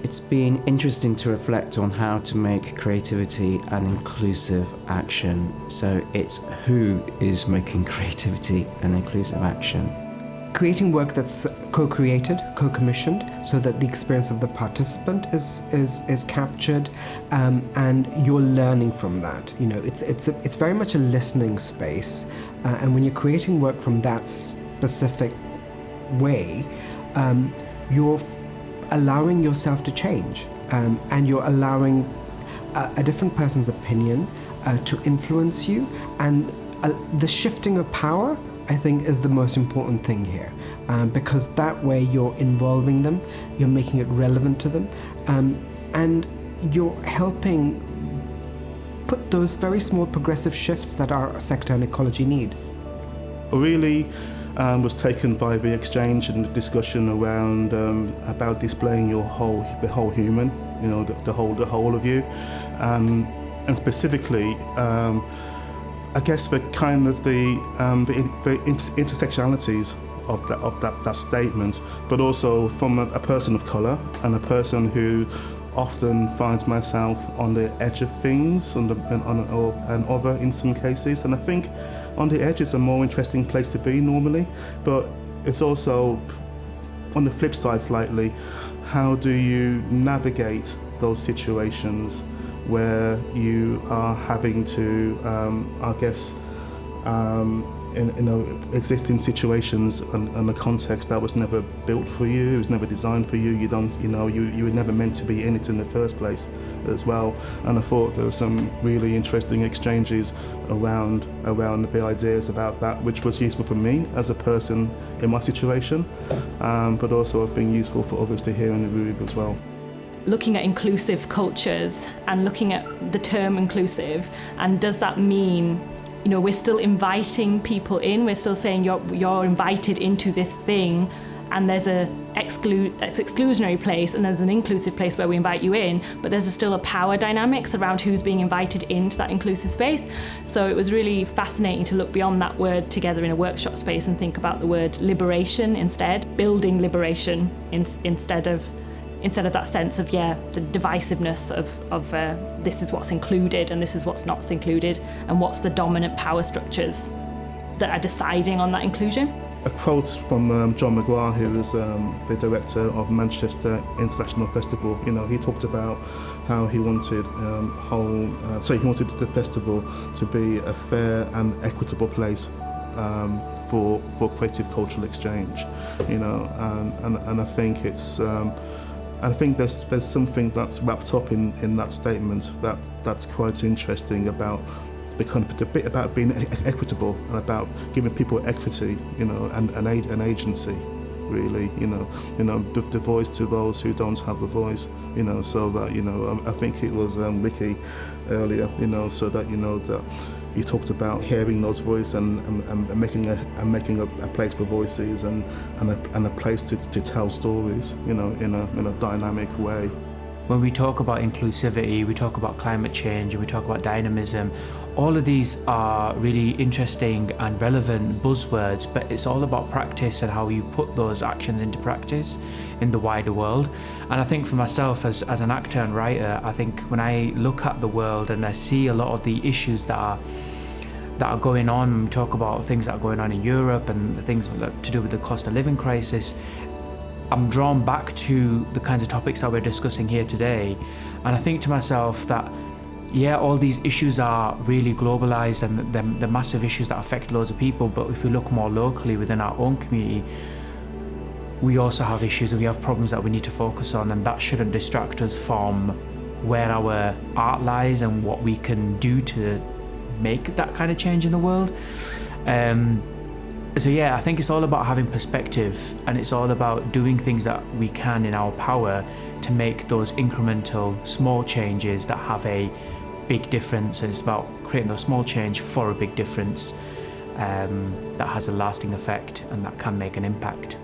It's been interesting to reflect on how to make creativity an inclusive action. So it's who is making creativity an inclusive action. Creating work that's co-created, co-commissioned, so that the experience of the participant is captured, and you're learning from that. You know, it's very much a listening space, and when you're creating work from that specific way, you're allowing yourself to change, and you're allowing a different person's opinion to influence you, and the shifting of power, I think, is the most important thing here, because that way you're involving them, you're making it relevant to them, and you're helping put those very small progressive shifts that our sector and ecology need. Really was taken by the exchange and the discussion around about displaying the whole human, you know, the whole of you, and specifically. I guess the kind of the intersectionalities of that statement, but also from a person of colour and a person who often finds myself on the edge of things and other in some cases, and I think on the edge is a more interesting place to be normally, but it's also on the flip side slightly, how do you navigate those situations where you are having to, exist in situations and a context that was never built for you, it was never designed for you. You were never meant to be in it in the first place as well. And I thought there were some really interesting exchanges around the ideas about that, which was useful for me as a person in my situation, but also I think useful for others to hear in the room as well. Looking at inclusive cultures and looking at the term inclusive, and does that mean, you know, we're still inviting people in, we're still saying you're invited into this thing, and there's that's exclusionary place, and there's an inclusive place where we invite you in, but there's still a power dynamics around who's being invited into that inclusive space. So it was really fascinating to look beyond that word together in a workshop space and think about the word liberation instead, building liberation instead of that sense of, the divisiveness of this is what's included and this is what's not included, and what's the dominant power structures that are deciding on that inclusion. A quote from John McGrath, who was the director of Manchester International Festival. You know, he talked about how he wanted the festival to be a fair and equitable place for creative cultural exchange. You know, and I think it's. I think there's something that's wrapped up in that statement that's quite interesting about the bit about being equitable and about giving people equity, you know, and an agency, really, you know, the voice to those who don't have a voice, you know, so that, you know, I think it was Ricky earlier, you know, so that, you know, that you talked about hearing those voices and making a place for voices and a place to tell stories, you know, in a dynamic way. When we talk about inclusivity, we talk about climate change, and we talk about dynamism. All of these are really interesting and relevant buzzwords, but it's all about practice and how you put those actions into practice in the wider world. And I think for myself as an actor and writer, I think when I look at the world and I see a lot of the issues that are going on, we talk about things that are going on in Europe and things to do with the cost of living crisis, I'm drawn back to the kinds of topics that we're discussing here today. And I think to myself that, all these issues are really globalized and they're massive issues that affect loads of people, but if we look more locally within our own community, we also have issues and we have problems that we need to focus on, and that shouldn't distract us from where our art lies and what we can do to make that kind of change in the world. So I think it's all about having perspective, and it's all about doing things that we can in our power to make those incremental small changes that have a big difference. And it's about creating those small change for a big difference that has a lasting effect and that can make an impact.